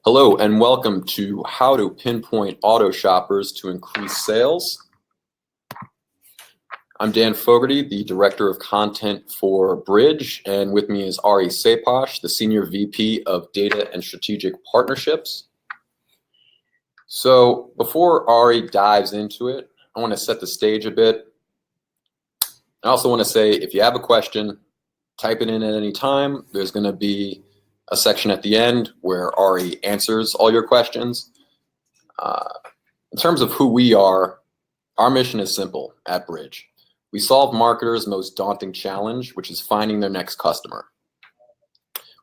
Hello and welcome to How to Pinpoint Auto Shoppers to Increase Sales. I'm Dan Fogarty, the Director of Content for Bridge, and with me is Ari Sepash, the Senior VP of Data and Strategic Partnerships. So before Ari dives into it, I want to set the stage a bit. I also want to say if you have a question, type it in at any time. There's going to be a section at the end where Ari answers all your questions. In terms of who we are, our mission is simple at Bridge. We solve marketers' most daunting challenge, which is finding their next customer.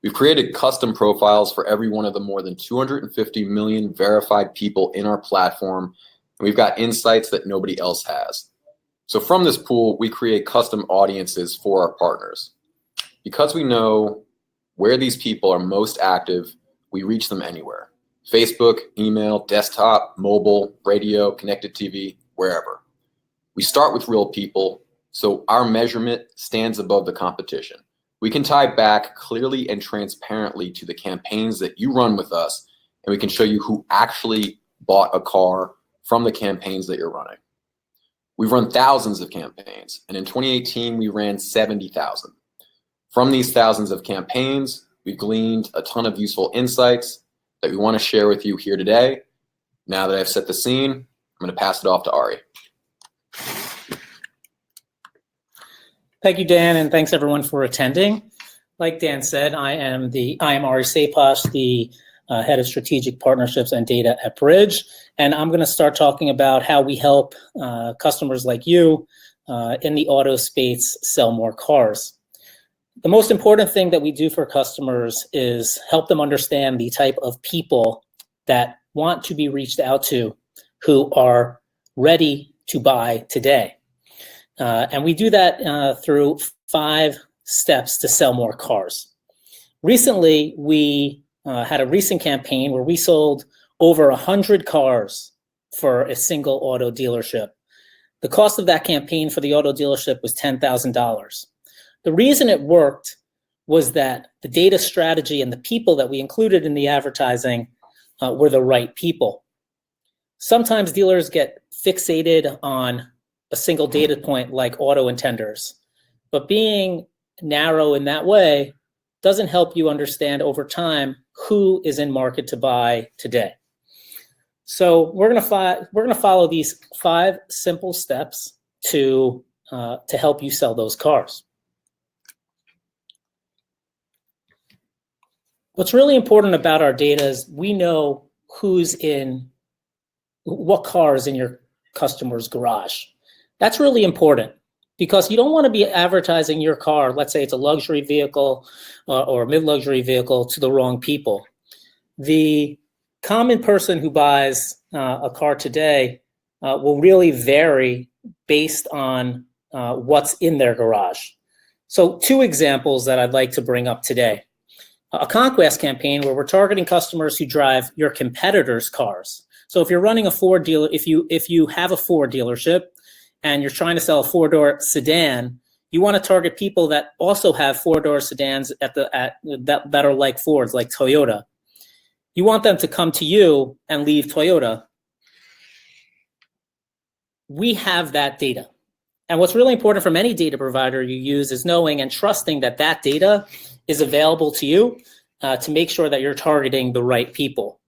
We've created custom profiles for every one of the more than 250 million verified people in our platform, and we've got insights that nobody else has. So from this pool, we create custom audiences for our partners. Because we know where these people are most active, we reach them anywhere. Facebook, email, desktop, mobile, radio, connected TV, wherever. We start with real people, so our measurement stands above the competition. We can tie back clearly and transparently to the campaigns that you run with us, and we can show you who actually bought a car from the campaigns that you're running. We've run thousands of campaigns, and in 2018, we ran 70,000. From these thousands of campaigns, we've gleaned a ton of useful insights that we want to share with you here today. Now that I've set the scene, I'm going to pass it off to Ari. Thank you, Dan, and thanks everyone for attending. Like Dan said, I am Ari Sepash, the Head of Strategic Partnerships and Data at Bridge, and I'm going to start talking about how we help customers like you in the auto space sell more cars. The most important thing that we do for customers is help them understand the type of people that want to be reached out to who are ready to buy today. And we do that through 5 steps to sell more cars. Recently, we had a recent campaign where we sold over 100 cars for a single auto dealership. The cost of that campaign for the auto dealership was $10,000. The reason it worked was that the data strategy and the people that we included in the advertising were the right people. Sometimes dealers get fixated on a single data point like auto intenders, but being narrow in that way doesn't help you understand over time who is in market to buy today. So we're gonna follow these 5 simple steps to help you sell those cars. What's really important about our data is we know what car is in your customer's garage. That's really important because you don't want to be advertising your car, let's say it's a luxury vehicle or a mid-luxury vehicle, to the wrong people. The common person who buys a car today will really vary based on what's in their garage. So 2 examples that I'd like to bring up today. A conquest campaign where we're targeting customers who drive your competitors' cars. So if you're running a Ford dealer, if you have a Ford dealership and you're trying to sell a 4-door sedan, you want to target people that also have 4-door sedans that are like Fords, like Toyota. You want them to come to you and leave Toyota. We have that data. And what's really important from any data provider you use is knowing and trusting that that data is available to you to make sure that you're targeting the right people.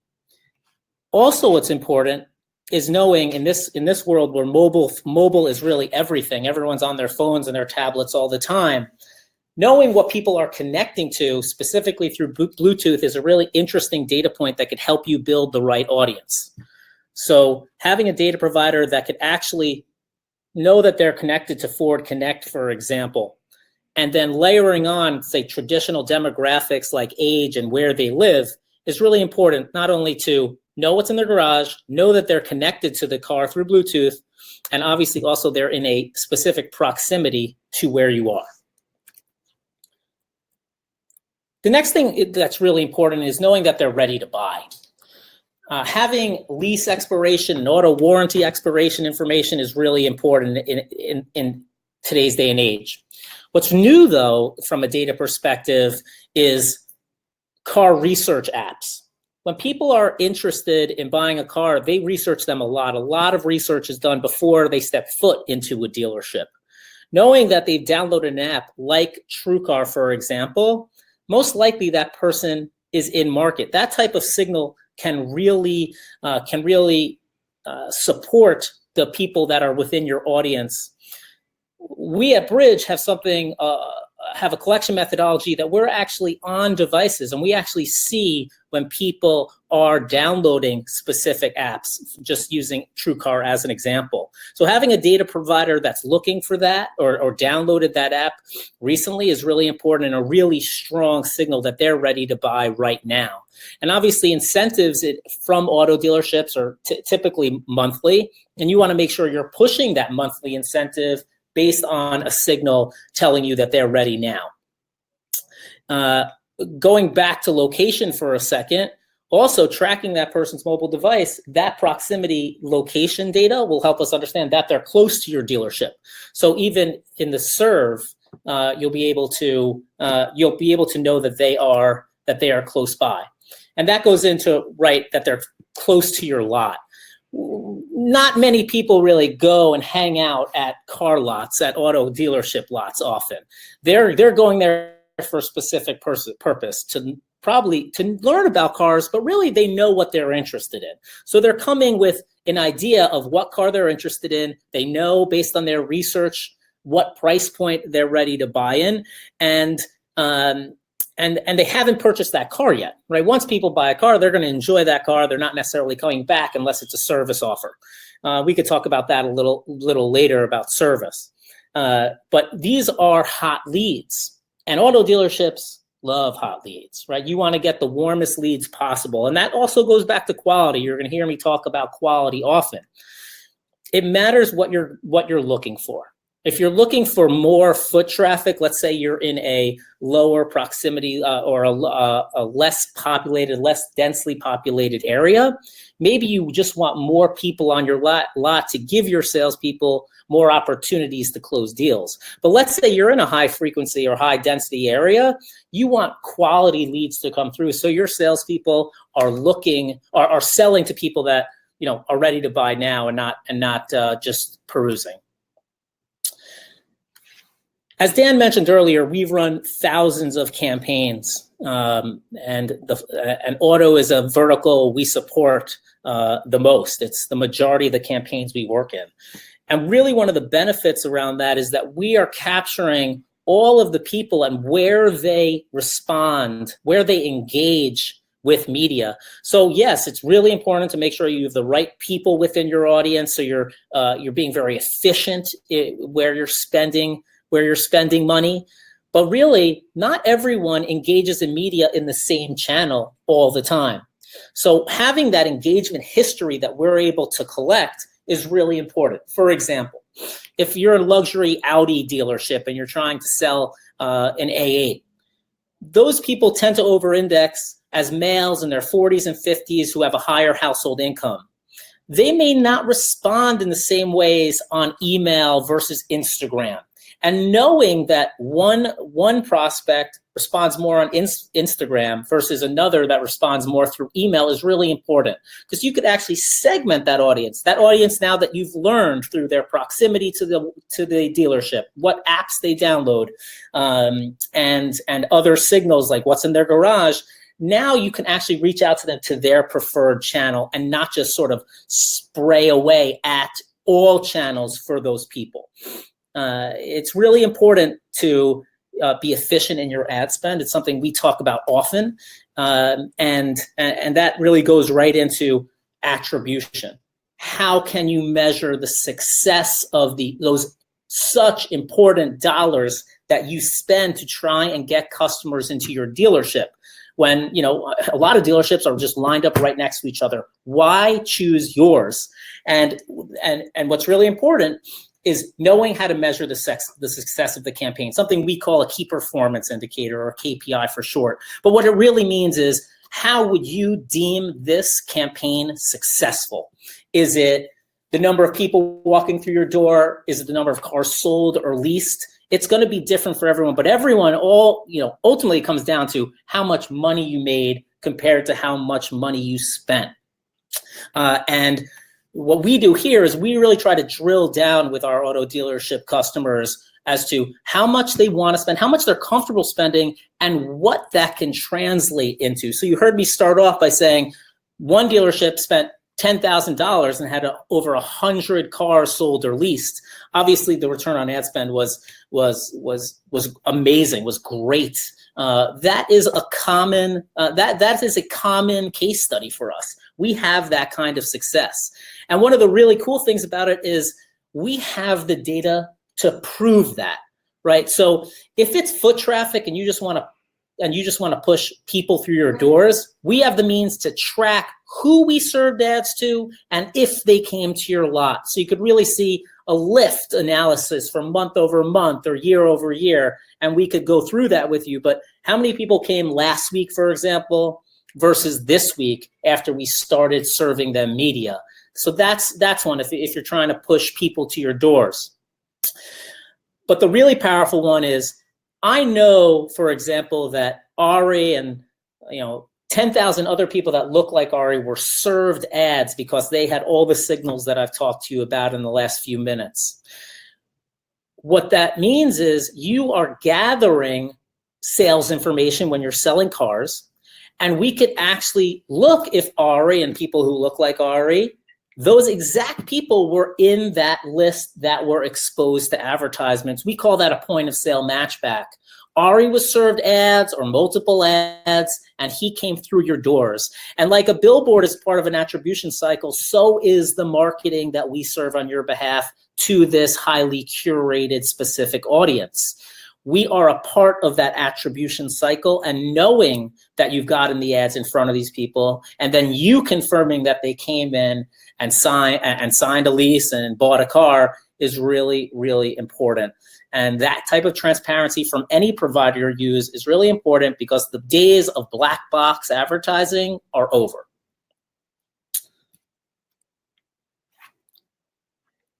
Also, what's important is knowing in this world where mobile is really everything, everyone's on their phones and their tablets all the time, knowing what people are connecting to specifically through Bluetooth is a really interesting data point that could help you build the right audience. So having a data provider that could actually know that they're connected to Ford Connect, for example, and then layering on, say, traditional demographics like age and where they live is really important, not only to know what's in their garage, know that they're connected to the car through Bluetooth, and obviously also they're in a specific proximity to where you are. The next thing that's really important is knowing that they're ready to buy. Having lease expiration and auto warranty expiration information is really important in today's day and age. What's new, though, from a data perspective is car research apps. when people are interested in buying a car, they research them a lot. A lot of research is done before they step foot into a dealership. Knowing that they've downloaded an app like TrueCar, for example, most likely that person is in market. That type of signal can really support the people that are within your audience. We at Bridge have have a collection methodology that we're actually on devices, and we actually see when people are downloading specific apps, just using TrueCar as an example. So having a data provider that's looking for that or downloaded that app recently is really important and a really strong signal that they're ready to buy right now. And obviously incentives from auto dealerships are typically monthly, and you want to make sure you're pushing that monthly incentive based on a signal telling you that they're ready now. Going back to location for a second, also tracking that person's mobile device, that proximity location data will help us understand that they're close to your dealership. So even in the serve, you'll be able to know that they are close by, and that goes into that they're close to your lot. Not many people really go and hang out at car lots, at auto dealership lots often. They're going there for a specific purpose, to learn about cars, but really they know what they're interested in. So they're coming with an idea of what car they're interested in. They know based on their research what price point they're ready to buy in, and they haven't purchased that car yet, right? Once people buy a car, they're going to enjoy that car. They're not necessarily coming back unless it's a service offer. We could talk about that a little later about service. But these are hot leads, and auto dealerships love hot leads, right? You want to get the warmest leads possible. And that also goes back to quality. You're going to hear me talk about quality often. It matters what you're looking for. If you're looking for more foot traffic, let's say you're in a lower proximity or a less populated, less densely populated area, maybe you just want more people on your lot to give your salespeople more opportunities to close deals. But let's say you're in a high frequency or high density area, you want quality leads to come through. So your salespeople are selling to people that are ready to buy now and not just perusing. As Dan mentioned earlier, we've run thousands of campaigns, and auto is a vertical we support the most. It's the majority of the campaigns we work in. And really one of the benefits around that is that we are capturing all of the people and where they respond, where they engage with media. So yes, it's really important to make sure you have the right people within your audience, so you're being very efficient where you're spending money. But really, not everyone engages in media in the same channel all the time. So having that engagement history that we're able to collect is really important. For example, if you're a luxury Audi dealership and you're trying to sell an A8, those people tend to over-index as males in their 40s and 50s who have a higher household income. They may not respond in the same ways on email versus Instagram. And knowing that one prospect responds more on Instagram versus another that responds more through email is really important, because you could actually segment that audience now that you've learned through their proximity to the dealership, what apps they download, and other signals like what's in their garage. Now you can actually reach out to them to their preferred channel and not just sort of spray away at all channels for those people. It's really important to be efficient in your ad spend. It's something we talk about often, and that really goes right into attribution. How can you measure the success of those such important dollars that you spend to try and get customers into your dealership? When a lot of dealerships are just lined up right next to each other. Why choose yours? And what's really important is knowing how to measure the success of the campaign, something we call a key performance indicator, or KPI for short. But what it really means is, how would you deem this campaign successful? Is it the number of people walking through your door? Is it the number of cars sold or leased? It's going to be different for everyone, but everyone ultimately comes down to how much money you made compared to how much money you spent. And what we do here is we really try to drill down with our auto dealership customers as to how much they want to spend, how much they're comfortable spending, and what that can translate into. So you heard me start off by saying one dealership spent $10,000 and had over 100 cars sold or leased. Obviously, the return on ad spend was amazing, was great. That is a common that is a common case study for us. We have that kind of success, and one of the really cool things about it is we have the data to prove that, right? So if it's foot traffic and you just want to push people through your doors, we have the means to track who we served ads to and if they came to your lot. So you could really see a lift analysis from month over month or year over year, and we could go through that with you. But how many people came last week, for example, versus this week after we started serving them media? So that's one if you're trying to push people to your doors. But the really powerful one is, I know, for example, that Ari and 10,000 other people that look like Ari were served ads because they had all the signals that I've talked to you about in the last few minutes. What that means is you are gathering sales information when you're selling cars, and we could actually look if Ari and people who look like Ari, those exact people were in that list that were exposed to advertisements. We call that a point of sale matchback. Ari was served ads or multiple ads, and he came through your doors. And like a billboard is part of an attribution cycle, so is the marketing that we serve on your behalf to this highly curated specific audience. We are a part of that attribution cycle, and knowing that you've gotten the ads in front of these people, and then you confirming that they came in and signed a lease and bought a car is really, really important. And that type of transparency from any provider you use is really important, because the days of black box advertising are over.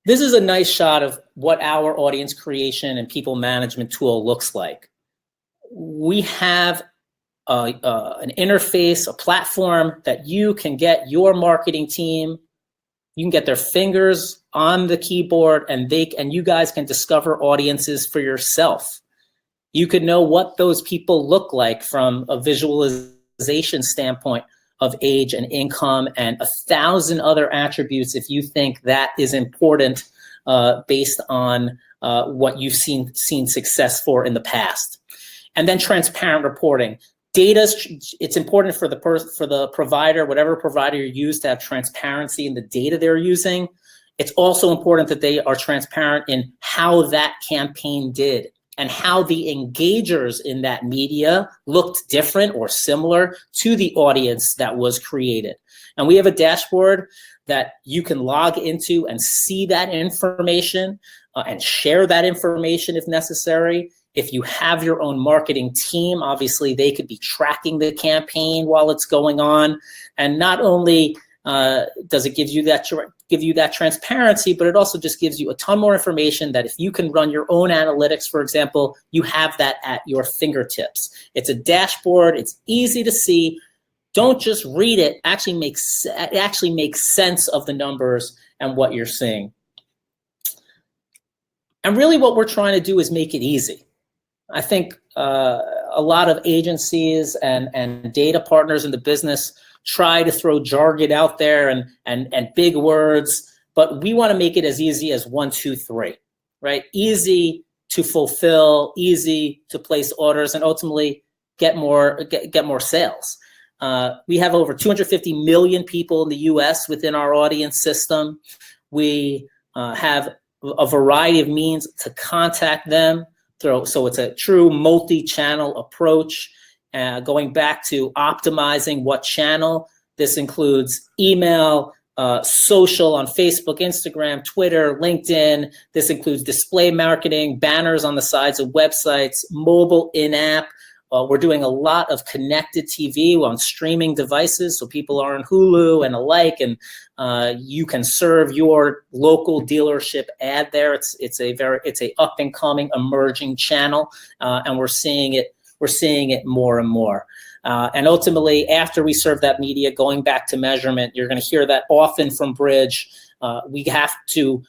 This is a nice shot of what our audience creation and people management tool looks like. We have an interface, a platform that you can get your marketing team, you can get their fingers on the keyboard, and you guys can discover audiences for yourself. You could know what those people look like from a visualization standpoint of age and income and 1,000 other attributes if you think that is important based on what you've seen success for in the past. And then transparent reporting. It's important for the provider, whatever provider you use, to have transparency in the data they're using. It's also important that they are transparent in how that campaign did and how the engagers in that media looked different or similar to the audience that was created. And we have a dashboard that you can log into and see that information and share that information if necessary. If you have your own marketing team, obviously they could be tracking the campaign while it's going on. And not only does it give you that transparency, but it also just gives you a ton more information that if you can run your own analytics, for example, you have that at your fingertips. It's a dashboard. It's easy to see. Don't just read it. It actually makes sense of the numbers and what you're seeing. And really what we're trying to do is make it easy. I think a lot of agencies and data partners in the business try to throw jargon out there and big words, but we want to make it as easy as 1, 2, 3, right? Easy to fulfill, easy to place orders, and ultimately get more sales. We have over 250 million people in the US within our audience system. We have a variety of means to contact them. So it's a true multi-channel approach, going back to optimizing what channel. This includes email, social on Facebook, Instagram, Twitter, LinkedIn. This includes display marketing, banners on the sides of websites, mobile in-app. We're doing a lot of connected TV on streaming devices, so people are on Hulu and alike, and you can serve your local dealership ad there. It's a up and coming emerging channel, and we're seeing it more and more. And ultimately, after we serve that media, going back to measurement, you're going to hear that often from Bridge. We have to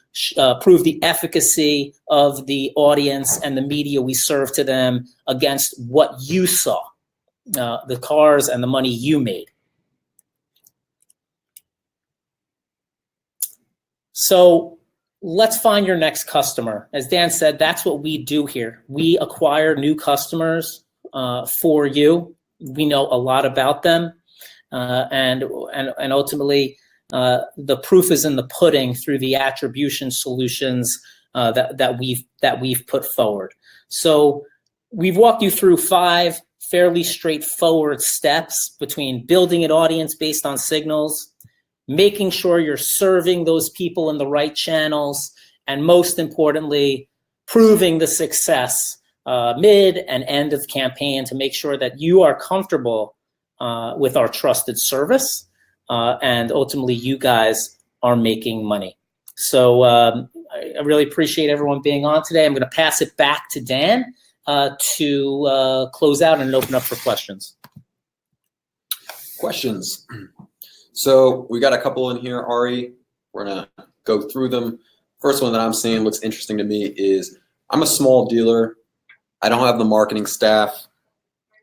prove the efficacy of the audience and the media we serve to them against what you saw, the cars and the money you made. So let's find your next customer. As Dan said, that's what we do here. We acquire new customers for you. We know a lot about them, and ultimately, the proof is in the pudding through the attribution solutions that we've put forward. So we've walked you through 5 fairly straightforward steps between building an audience based on signals, making sure you're serving those people in the right channels, and most importantly, proving the success mid and end of campaign to make sure that you are comfortable with our trusted service, and ultimately you guys are making money. So I really appreciate everyone being on today. I'm going to pass it back to Dan to close out and open up for questions. Questions. So we got a couple in here, Ari. We're gonna go through them. First one that I'm seeing looks interesting to me is, I'm a small dealer. I don't have the marketing staff.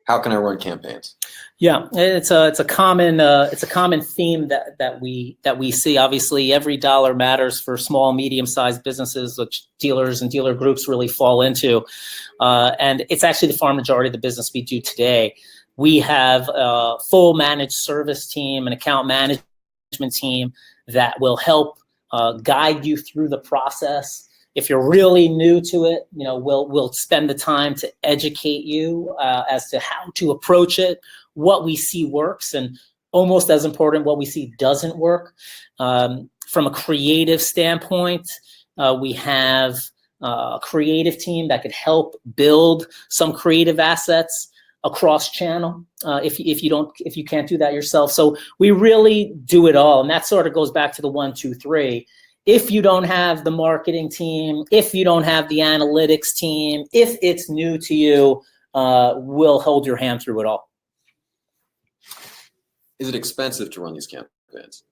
How can I run campaigns? Yeah, it's a common theme that we see. Obviously, every dollar matters for small, medium-sized businesses, which dealers and dealer groups really fall into, and it's actually the far majority of the business we do today. We have a full managed service team, an account management team that will help guide you through the process. If you're really new to it, we'll spend the time to educate you as to how to approach it, what we see works, and almost as important, what we see doesn't work. From a creative standpoint, we have a creative team that could help build some creative assets across channel if you can't do that yourself. So we really do it all, and that sort of goes back to the 1, 2, 3. If you don't have the marketing team, if you don't have the analytics team, if it's new to you, we'll hold your hand through it all. Is it expensive to run these campaigns?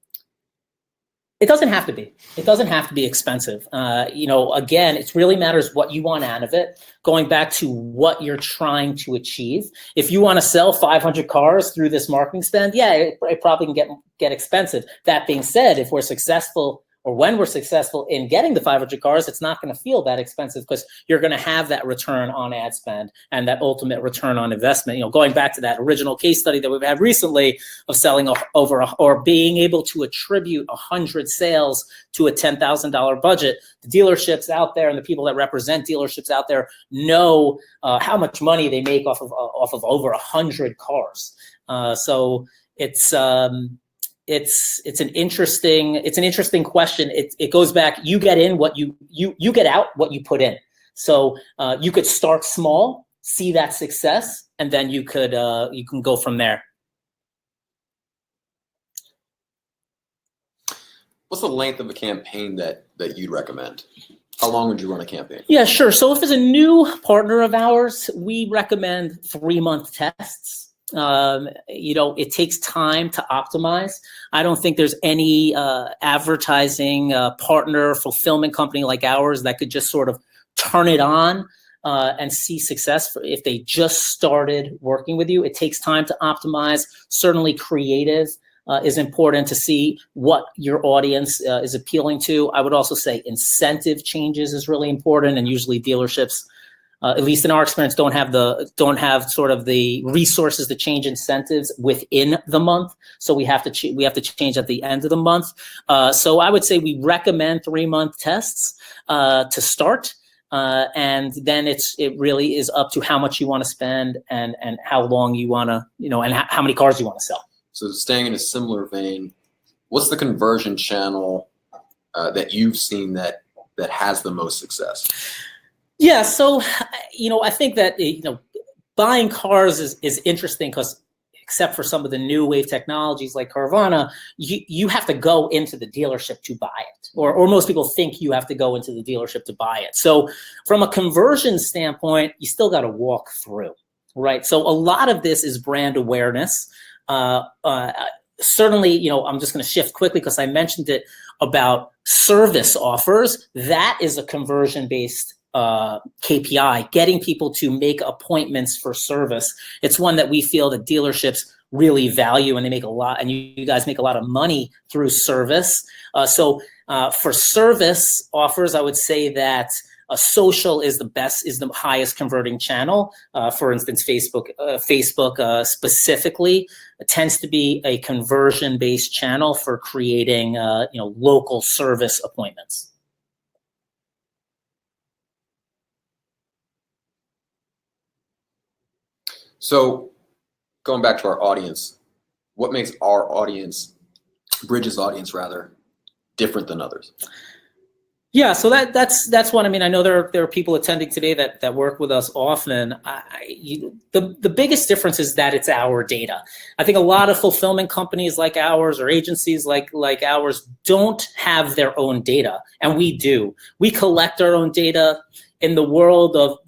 It doesn't have to be. It doesn't have to be expensive. Again, it really matters what you want out of it. Going back to what you're trying to achieve. If you want to sell 500 cars through this marketing spend, yeah, it probably can get expensive. That being said, if we're successful, or when we're successful in getting the 500 cars, it's not going to feel that expensive because you're going to have that return on ad spend and that ultimate return on investment. Going back to that original case study that we've had recently of selling or being able to attribute 100 sales to a $10,000 budget. The dealerships out there and the people that represent dealerships out there know how much money they make off of over 100 cars. So it's an interesting question. It goes back. You get in what you get out what you put in. So you could start small, see that success, and then you can go from there. What's the length of a campaign that you'd recommend? How long would you run a campaign? Yeah, sure. So if it's a new partner of ours, we recommend 3-month tests. It takes time to optimize. I don't think there's any advertising partner, fulfillment company like ours that could just sort of turn it on and see success if they just started working with you. It takes time to optimize. Certainly creative is important to see what your audience is appealing to. I would also say incentive changes is really important, and usually dealerships, at least in our experience, don't have sort of the resources to change incentives within the month. So we have to change at the end of the month. So I would say we recommend 3-month tests to start, and then it really is up to how much you want to spend and how long you want to, and how many cars you want to sell. So staying in a similar vein, what's the conversion channel that you've seen that has the most success? Yeah, so I think that buying cars is interesting because, except for some of the new wave technologies like Carvana, you have to go into the dealership to buy it, or most people think you have to go into the dealership to buy it. So from a conversion standpoint, you still got to walk through, Right. So a lot of this is brand awareness. Certainly, I'm just going to shift quickly because I mentioned it about service offers. That is a conversion-based KPI, getting people to make appointments for service. It's one that we feel that dealerships really value, and they make a lot, and you guys make a lot of money through service. So for service offers, I would say that social is the highest converting channel. For instance, Facebook specifically tends to be a conversion-based channel for creating, local service appointments. So going back to our audience, what makes our audience, Bridge's audience rather, different than others? Yeah, so that's one. I mean, I know there are people attending today that work with us often. The biggest difference is that it's our data. I think a lot of fulfillment companies like ours or agencies like ours don't have their own data, and we do. We collect our own data. In the world of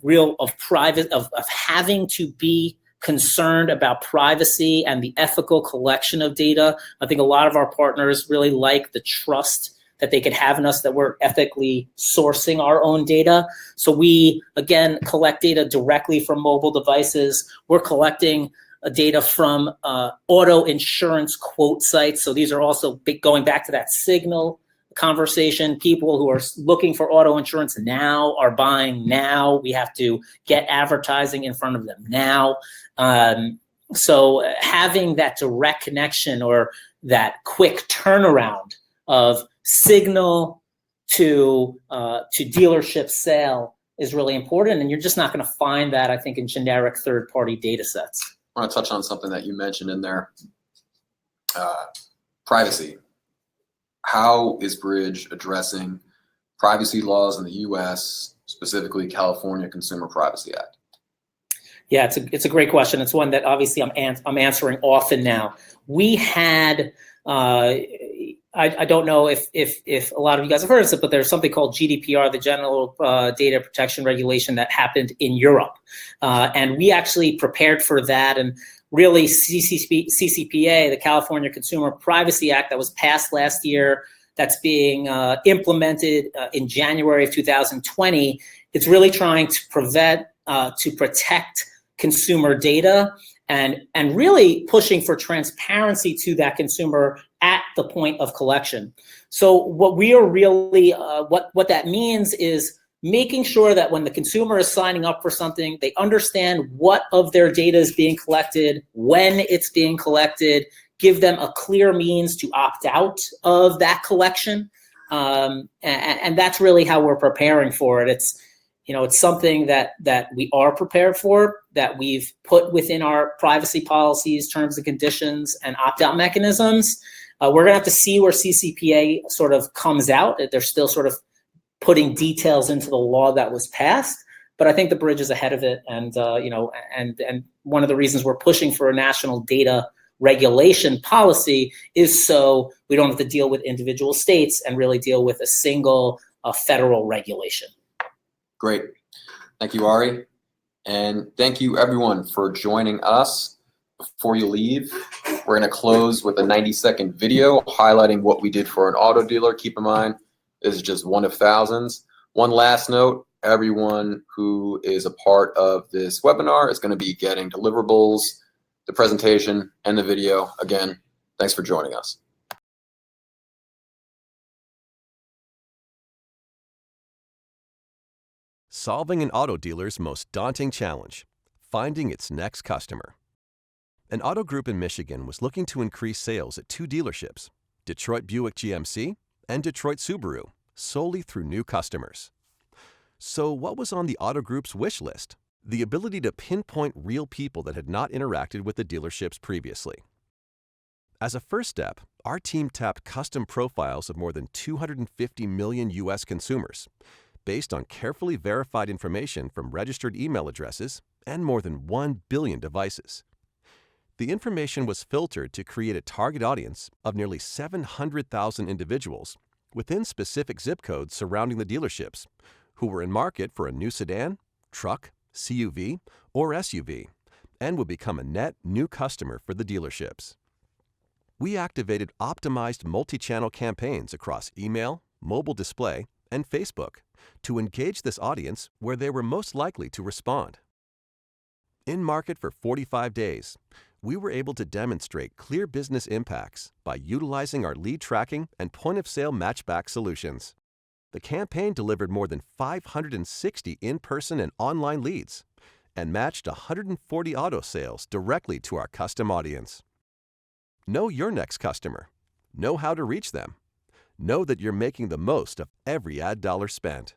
having to be concerned about privacy and the ethical collection of data, I think a lot of our partners really like the trust that they could have in us, that we're ethically sourcing our own data. So we, again, collect data directly from mobile devices. We're collecting data from auto insurance quote sites. So these are also going back to that signal conversation. People who are looking for auto insurance now are buying now. We have to get advertising in front of them now. So having that direct connection or that quick turnaround of signal to dealership sale is really important, and you're just not going to find that, I think, in generic third-party data sets. I want to touch on something that you mentioned in there, privacy. How is Bridge addressing privacy laws in the U.S., specifically California Consumer Privacy Act? Yeah, it's a great question. It's one that obviously I'm answering often now. We had I don't know if a lot of you guys have heard of it, but there's something called GDPR, the General Data Protection Regulation, that happened in Europe. And we actually prepared for that. And really CCPA, the California Consumer Privacy Act that was passed last year, that's being implemented in January of 2020, it's really trying to protect consumer data and really pushing for transparency to that consumer at the point of collection. So what we are really, what that means is making sure that when the consumer is signing up for something, they understand what of their data is being collected, when it's being collected, give them a clear means to opt out of that collection. And that's really how we're preparing for it. It's something that we are prepared for, that we've put within our privacy policies, terms and conditions, and opt-out mechanisms. We're gonna have to see where CCPA sort of comes out. They're still sort of putting details into the law that was passed, but I think the Bridge is ahead of it. And and one of the reasons we're pushing for a national data regulation policy is so we don't have to deal with individual states and really deal with a single federal regulation. Great. Thank you, Ari. And thank you, everyone, for joining us. Before you leave, we're going to close with a 90-second video highlighting what we did for an auto dealer. Keep in mind, this is just one of thousands. One last note, everyone who is a part of this webinar is going to be getting deliverables, the presentation, and the video. Again, thanks for joining us. Solving an auto dealer's most daunting challenge, finding its next customer. An auto group in Michigan was looking to increase sales at two dealerships, Detroit Buick GMC and Detroit Subaru, solely through new customers. So what was on the auto group's wish list? The ability to pinpoint real people that had not interacted with the dealerships previously. As a first step, our team tapped custom profiles of more than 250 million U.S. consumers, based on carefully verified information from registered email addresses and more than 1 billion devices. The information was filtered to create a target audience of nearly 700,000 individuals within specific zip codes surrounding the dealerships who were in market for a new sedan, truck, CUV, or SUV, and would become a net new customer for the dealerships. We activated optimized multi-channel campaigns across email, mobile display, and Facebook to engage this audience where they were most likely to respond. In market for 45 days, we were able to demonstrate clear business impacts by utilizing our lead tracking and point-of-sale matchback solutions. The campaign delivered more than 560 in-person and online leads and matched 140 auto sales directly to our custom audience. Know your next customer. Know how to reach them. Know that you're making the most of every ad dollar spent.